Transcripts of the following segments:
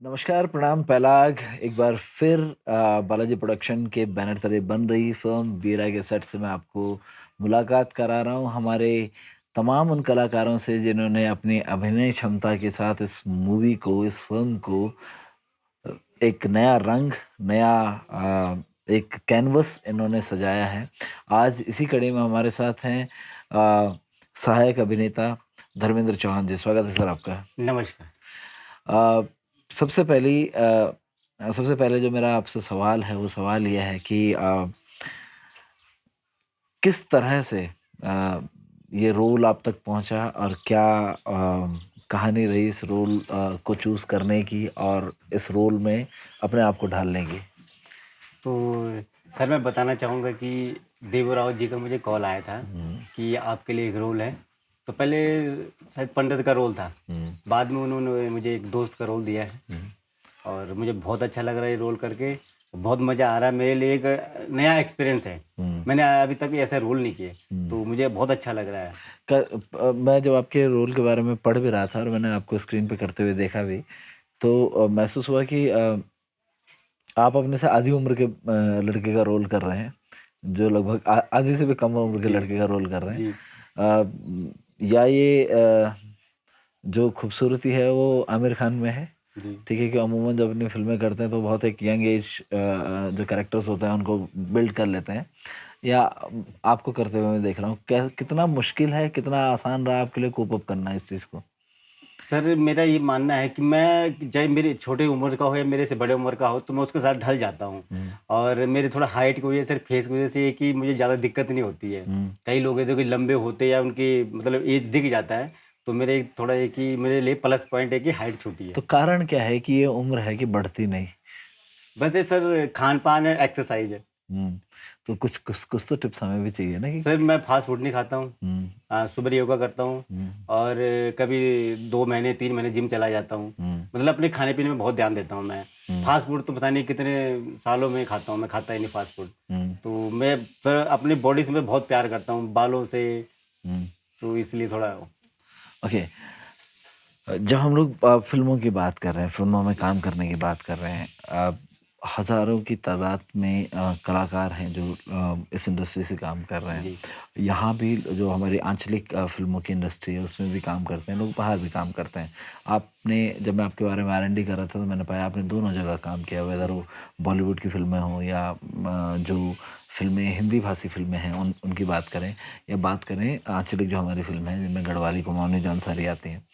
नमस्कार, प्रणाम, पैलाग। एक बार फिर बालाजी प्रोडक्शन के बैनर तले बन रही फिल्म वीरा के सेट से मैं आपको मुलाकात करा रहा हूँ हमारे तमाम उन कलाकारों से जिन्होंने अपनी अभिनय क्षमता के साथ इस मूवी को, इस फिल्म को एक नया रंग, नया एक कैनवस इन्होंने सजाया है। आज इसी कड़ी में हमारे साथ हैं सहायक अभिनेता धर्मेंद्र चौहान जी। स्वागत है सर आपका। नमस्कार। अ, सबसे सबसे पहले जो मेरा आपसे सवाल है वो सवाल ये है कि किस तरह से ये रोल आप तक पहुंचा और क्या कहानी रही इस रोल को चूज करने की और इस रोल में अपने आप को ढालने की। तो सर मैं बताना चाहूँगा कि देव राव जी का मुझे कॉल आया था हम्म, कि आपके लिए एक रोल है। तो पहले शायद पंडित का रोल था। हम्म, बाद में उन्होंने मुझे एक दोस्त का रोल दिया है हम्म, और मुझे बहुत अच्छा लग रहा है ये रोल करके। बहुत मज़ा आ रहा है, मेरे लिए एक नया एक्सपीरियंस है। हम्म, मैंने अभी तक ऐसा रोल नहीं किए, हम्म। तो मुझे बहुत अच्छा लग रहा है। मैं जब आपके रोल के बारे में पढ़ भी रहा था और मैंने आपको स्क्रीन पे करते हुए देखा भी, तो महसूस हुआ कि आप अपने से आधी उम्र के लड़के का रोल कर रहे हैं, जो लगभग आधी से भी कम उम्र के जी, लड़के का रोल कर रहे हैं। जी, या ये जो खूबसूरती है वो आमिर खान में है। जी। ठीक है कि अमूमन जब अपनी फिल्में करते हैं तो बहुत एक यंग एज जो कैरेक्टर्स होते हैं उनको बिल्ड कर लेते हैं। या आपको करते हुए मैं देख रहा हूँ, क्या कितना मुश्किल है, कितना आसान रहा आपके लिए कोप अप करना इस चीज़ को। सर मेरा ये मानना है कि मैं चाहे मेरी छोटी उम्र का हो या मेरे से बड़े उम्र का हो, तो मैं उसके साथ ढल जाता हूँ। हम्म, और मेरे थोड़ा हाइट की वजह से, फेस की वजह से ये कि मुझे ज़्यादा दिक्कत नहीं होती है। हम्म। कई लोग हैं जो कि लंबे होते हैं या उनकी मतलब एज दिख जाता है, तो मेरे थोड़ा ये कि मेरे लिए प्लस पॉइंट है कि हाइट छोटी है। तो कारण क्या है कि ये उम्र है कि बढ़ती नहीं। बस ये सर खान-पान है, एक्सरसाइज़ है। हम्म। तो कुछ कुछ कुछ तो टिप्स हमें भी चाहिए ना कि। सर मैं फास्ट फूड नहीं खाता हूँ। हम्म, सुबह योगा करता हूँ हम्म, और कभी 2 महीने 3 महीने जिम चला जाता हूँ। हम्म, मतलब अपने खाने-पीने में बहुत ध्यान देता हूँ मैं। हम्म, फास्ट फूड तो पता नहीं कितने सालों में खाता हूँ, मैं खाता ही नहीं फास्ट फूड। हम्म, तो मैं सर अपनी बॉडी से मैं बहुत प्यार करता हूँ, बालों से, हम्म। तो इसलिए थोड़ा ओके। जब हम लोग फिल्मों की बात कर रहे हैं, फिल्मों में काम करने की बात कर रहे हैं, हजारों की तादाद में कलाकार हैं जो इस इंडस्ट्री से काम कर रहे हैं। जी, यहाँ भी जो हमारी आंचलिक फिल्मों की इंडस्ट्री है उसमें भी काम करते हैं लोग, बाहर भी काम करते हैं। आपने, जब मैं आपके बारे में R&D कर रहा था तो मैंने पाया आपने दोनों जगह काम किया, वेदर जी, वो बॉलीवुड की फिल्में हों या जो फिल्में हिंदी भाषी फिल्में हैं उनकी बात करें, या बात करें आंचलिक जो हमारी फिल्में हैं जिनमें गढ़वाली, कुमाऊनी, जौनसारी आती हैं।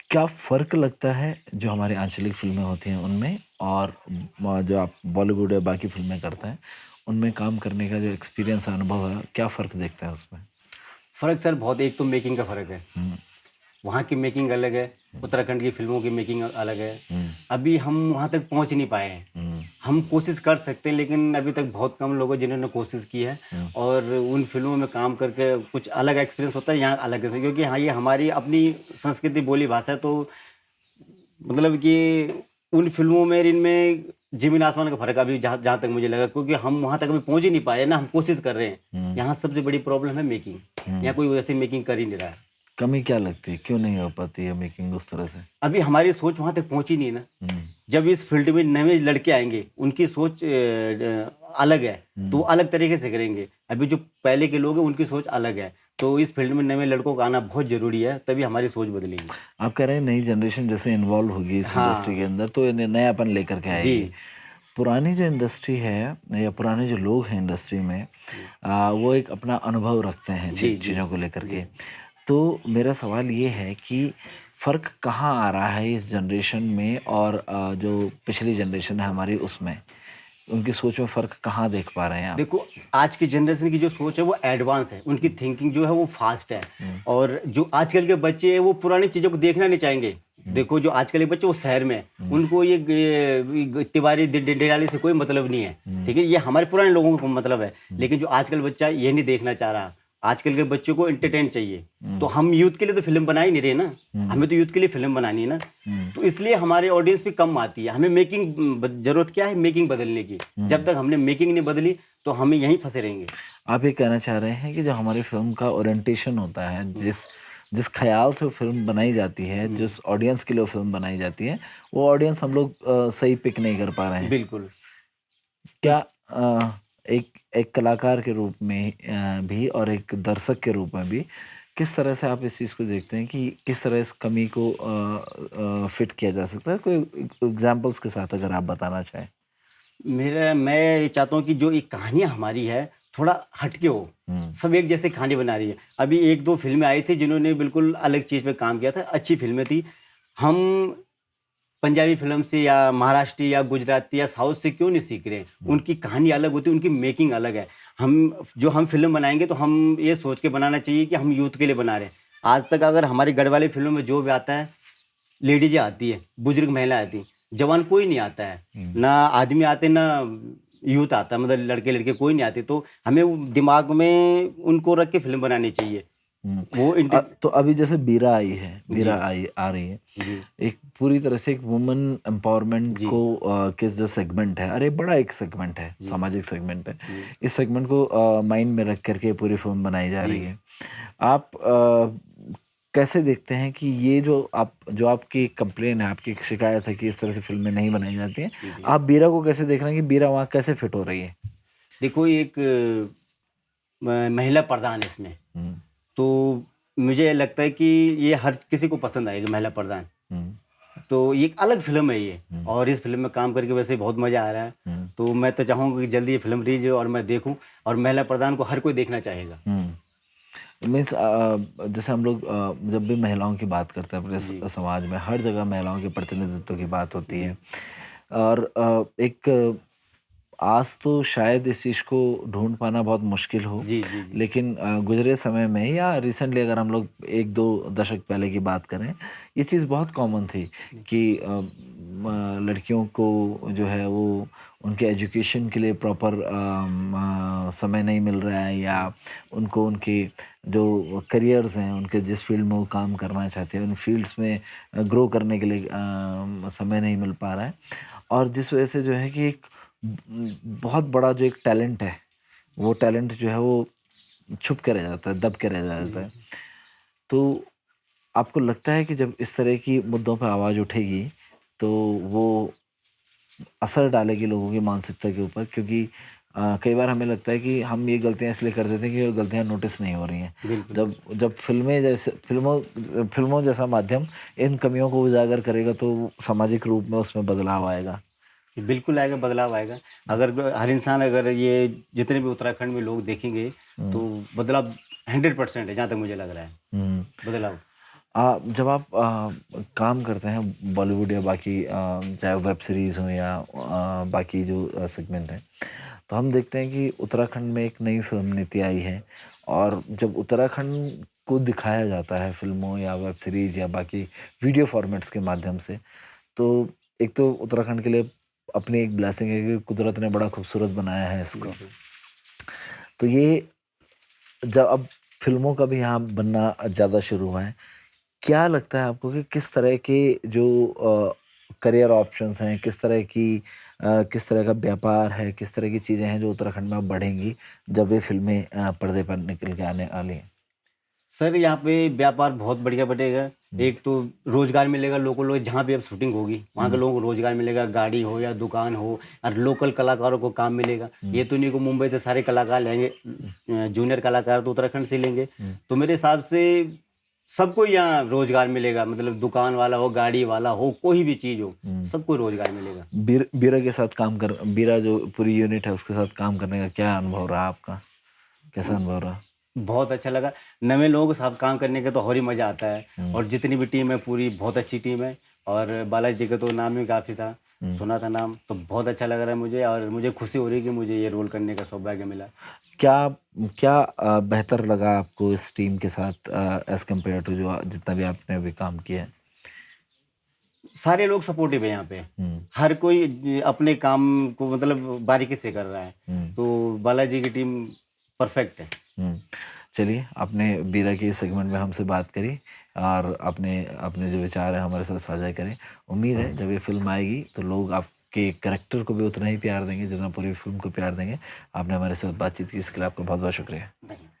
क्या फ़र्क लगता है जो हमारी आंचलिक फ़िल्में होती हैं उनमें और जो आप बॉलीवुड या बाकी फ़िल्में करते हैं, उनमें काम करने का जो एक्सपीरियंस है, अनुभव है, क्या फ़र्क देखते हैं उसमें? फ़र्क सर बहुत, एक तो मेकिंग का फ़र्क है। हुँ, वहाँ की मेकिंग अलग है, हुँ, उत्तराखंड की फ़िल्मों की मेकिंग अलग है। हुँ, अभी हम वहाँ तक पहुँच नहीं पाए हैं। हुँ, हम कोशिश कर सकते हैं लेकिन अभी तक बहुत कम लोग हैं जिन्होंने कोशिश की है हुँ, और उन फ़िल्मों में काम करके कुछ अलग एक्सपीरियंस होता है, यहाँ अलग है। क्योंकि हाँ, ये हमारी अपनी संस्कृति, बोली, भाषा है, तो मतलब कि उन फ़िल्मों में और इनमें ज़मीन आसमान का फ़र्क है अभी, जहाँ जहाँ तक मुझे लगा, क्योंकि हम वहाँ तक अभी पहुँच ही नहीं पाए ना, हम कोशिश कर रहे हैं। हुँ, यहाँ सबसे बड़ी प्रॉब्लम है मेकिंग। हुँ। यहाँ कोई वैसी मेकिंग कर ही नहीं रहा है। कमी क्या लगती है? क्यों नहीं हो पाती है मेकिंग उस तरह से? अभी हमारी सोच वहाँ तक पहुँची नहीं है ना। हुँ, जब इस फ़ील्ड में नए लड़के आएँगे, उनकी सोच अलग है, तो वो हुँ। अलग तरीके से करेंगे। अभी जो पहले के लोग हैं, उनकी सोच अलग है। तो इस फ़ील्ड में नए लड़कों का आना बहुत ज़रूरी है, तभी हमारी सोच बदलेगी। आप कह रहे हैं नई जनरेशन जैसे इन्वॉल्व होगी इस इंडस्ट्री के हाँ, अंदर तो ये नयापन लेकर के जी, आएगी। पुरानी जो इंडस्ट्री है या पुराने जो लोग हैं इंडस्ट्री में, जी, वो एक अपना अनुभव रखते हैं जी, जी, चीज़ों को लेकर जी। के। तो मेरा सवाल ये है कि फ़र्क कहाँ आ रहा है इस जनरेशन में और जो पिछली जनरेशन है हमारी उसमें? उनकी सोच में फ़र्क कहाँ देख पा रहे हैं आप? देखो, आज की जनरेशन की जो सोच है वो एडवांस है, उनकी थिंकिंग जो है वो फास्ट है। हुँ, और जो आजकल के बच्चे हैं वो पुरानी चीज़ों को देखना नहीं चाहेंगे। हुँ, देखो, जो आजकल के बच्चे वो शहर में हैं, हुँ, उनको ये तिवारी डेराली से कोई मतलब नहीं है, हुँ, ठीक है? ये हमारे पुराने लोगों को मतलब है। हुँ, लेकिन जो आजकल बच्चा है ये नहीं देखना चाह रहा। आजकल के बच्चों को एंटरटेन चाहिए। तो हुँ, हम यूथ के लिए तो फ़िल्म बना ही नहीं रहे ना, हुँ, हमें तो यूथ के लिए फ़िल्म बनानी है ना। हुँ, तो इसलिए हमारे ऑडियंस भी कम आती है। हमें मेकिंग ज़रूरत क्या है? मेकिंग बदलने की। हुँ। जब तक हमने मेकिंग नहीं बदली तो हम यहीं फँसे रहेंगे। आप ये कहना चाह रहे हैं कि जो हमारी फ़िल्म का ओरिएंटेशन होता है, हुँ, जिस जिस ख़्याल से वो फ़िल्म बनाई जाती है, जिस ऑडियंस के लिए वो फ़िल्म बनाई जाती है, वो ऑडियंस हम लोग सही पिक नहीं कर पा रहे हैं। बिल्कुल। क्या एक एक कलाकार के रूप में भी और एक दर्शक के रूप में भी किस तरह से आप इस चीज़ को देखते हैं कि किस तरह इस कमी को फिट किया जा सकता है? कोई एग्ज़ाम्पल्स के साथ अगर आप बताना चाहें? मैं ये चाहता हूँ कि जो ये कहानियाँ हमारी है, थोड़ा हटके हो। हुँ, सब एक जैसे कहानी बना रही है। अभी 1-2 फ़िल्में आई थी जिन्होंने बिल्कुल अलग चीज़ पे काम किया था, अच्छी फ़िल्में थी। हम पंजाबी फ़िल्म से या महाराष्ट्री या गुजराती या साउथ से क्यों नहीं सीख रहे हैं? हुँ, उनकी कहानी अलग होती है, उनकी मेकिंग अलग है। हम फ़िल्म बनाएँगे तो हम ये सोच के बनाना चाहिए कि हम यूथ के लिए बना रहे हैं। आज तक अगर हमारी गढ़वाली फ़िल्मों में जो भी आता है, लेडीज़ें आती है, बुजुर्ग महिला आती हैं, जवान कोई नहीं आता है। हुँ। ना आदमी आते, ना यूथ आता है, मतलब लड़के-लड़के कोई नहीं आते। तो हमें वो दिमाग में उनको रख के फ़िल्म बनानी चाहिए। हुँ। वो इंटेंट तो अभी जैसे बीरा आई है, जी, बीरा आई आ रही है, जी, एक पूरी तरह से एक वुमन एम्पावरमेंट जी, को के जो सेगमेंट है, अरे बड़ा एक सेगमेंट है, जी, सामाजिक सेगमेंट है। जी, इस सेगमेंट को माइंड में रख कर के पूरी फ़िल्म बनाई जा जी, रही है। आप कैसे देखते हैं कि ये जो आपकी कंप्लेन है, आपकी एक शिकायत है कि इस तरह से फ़िल्में नहीं बनाई जाती हैं, जी। आप बीरा को कैसे देख रहे हैं कि बीरा वहाँ कैसे फिट हो रही है? देखो एक महिला प्रधान है इसमें, हुँ, तो मुझे लगता है कि ये हर किसी को पसंद आएगी महिला प्रधान। हुँ, तो ये एक अलग फ़िल्म है ये, हुँ, और इस फ़िल्म में काम करके वैसे बहुत मज़ा आ रहा है। हुँ, तो मैं तो चाहूँगा कि जल्दी ये फ़िल्म रिलीज़ हो और मैं देखूँ, और महिला प्रधान को हर कोई देखना चाहेगा। हुँ। मीन्स जैसे हम लोग जब भी महिलाओं की बात करते हैं अपने जी, समाज में हर जगह महिलाओं के प्रतिनिधित्व की बात होती जी। है और एक आज तो शायद इस चीज़ को ढूंढ पाना बहुत मुश्किल हो जी, जी, जी। लेकिन गुजरे समय में या रिसेंटली अगर हम लोग एक दो दशक पहले की बात करें ये चीज़ बहुत कॉमन थी कि लड़कियों को जो है वो उनके एजुकेशन के लिए प्रॉपर समय नहीं मिल रहा है या उनको उनके जो करियर्स हैं उनके जिस फील्ड में वो काम करना चाहते हैं उन फील्ड्स में ग्रो करने के लिए समय नहीं मिल पा रहा है और जिस वजह से जो है कि एक बहुत बड़ा जो एक टैलेंट है वो टैलेंट जो है वो छुप के रह जाता है दब के रह जाता जी, है तो आपको लगता है कि जब इस तरह की मुद्दों पर आवाज़ उठेगी तो वो असर डालेगी लोगों की मानसिकता के ऊपर क्योंकि कई बार हमें लगता है कि हम ये गलतियाँ इसलिए कर देते हैं कि वो गलतियाँ नोटिस नहीं हो रही हैं। बिल्कुल। जब जब फ़िल्मों जैसा माध्यम इन कमियों को उजागर करेगा तो सामाजिक रूप में उसमें बदलाव आएगा। बिल्कुल आएगा, बदलाव आएगा। अगर हर इंसान, अगर ये जितने भी उत्तराखंड में लोग देखेंगे, हुँ, तो बदलाव 100% है, जहाँ तक मुझे लग रहा है, हुँ। बदलाव। जब आप काम करते हैं बॉलीवुड या बाकी चाहे वेब सीरीज़ हो या बाकी जो सेगमेंट हैं, तो हम देखते हैं कि उत्तराखंड में एक नई फ़िल्म नीति आई है और जब उत्तराखंड को दिखाया जाता है फ़िल्मों या वेब सीरीज़ या बाकी वीडियो फ़ॉर्मेट्स के माध्यम से, तो एक तो उत्तराखंड के लिए अपनी एक ब्लेसिंग है कि कुदरत ने बड़ा खूबसूरत बनाया है इसको। बिल्कुल। तो ये जब अब फ़िल्मों का भी यहाँ बनना ज़्यादा शुरू हुआ है, क्या लगता है आपको कि किस तरह के जो करियर ऑप्शंस हैं, किस तरह का व्यापार है, किस तरह की चीज़ें हैं जो उत्तराखंड में अब बढ़ेंगी, जब ये फ़िल्में पर्दे पर निकल के आने वाली हैं? सर, यहाँ पे व्यापार बहुत बढ़िया बढ़ेगा। हुँ, एक तो रोज़गार मिलेगा लोगों को, जहाँ भी अब शूटिंग होगी, वहाँ के हुँ, लोगों को रोज़गार मिलेगा, गाड़ी हो या दुकान हो, और लोकल कलाकारों को काम मिलेगा। हुँ, ये तो नहीं कि मुंबई से सारे कलाकार लेंगे, हुँ, जूनियर कलाकार तो उत्तराखंड से ही लेंगे। हुँ, तो मेरे हिसाब से सबको यहाँ रोज़गार मिलेगा, मतलब दुकान वाला हो, गाड़ी वाला हो, कोई भी चीज़ हो, हुँ। सबको रोज़गार मिलेगा। बीरा के साथ बीरा जो पूरी यूनिट है उसके साथ काम करने का क्या अनुभव रहा आपका? कैसा अनुभव रहा? बहुत अच्छा लगा। नए लोगों के साथ काम करने का तो और ही मज़ा आता है, हुँ, और जितनी भी टीम है पूरी बहुत अच्छी टीम है, और बालाजी जी का तो नाम ही काफ़ी था, हुँ। सुना था नाम, तो बहुत अच्छा लग रहा है मुझे, और मुझे खुशी हो रही है कि मुझे ये रोल करने का सौभाग्य मिला। क्या क्या बेहतर लगा आपको इस टीम के साथ एज़ कम्पेयर टू जो जितना भी आपने अभी काम किया है? सारे लोग सपोर्टिव है यहाँ पे। हुँ, हर कोई अपने काम को मतलब बारीकी से कर रहा है। हुँ, तो बालाजी की टीम परफेक्ट है। हुँ। चलिए, आपने बीरा के इस सेगमेंट में हमसे बात करी और अपने अपने जो विचार हैं हमारे साथ साझा करे। उम्मीद है जब ये फ़िल्म आएगी तो लोग आपके कैरेक्टर को भी उतना ही प्यार देंगे जितना पूरी फ़िल्म को प्यार देंगे। आपने हमारे साथ बातचीत की इसके लिए आपका बहुत-बहुत शुक्रिया। धन्यवाद।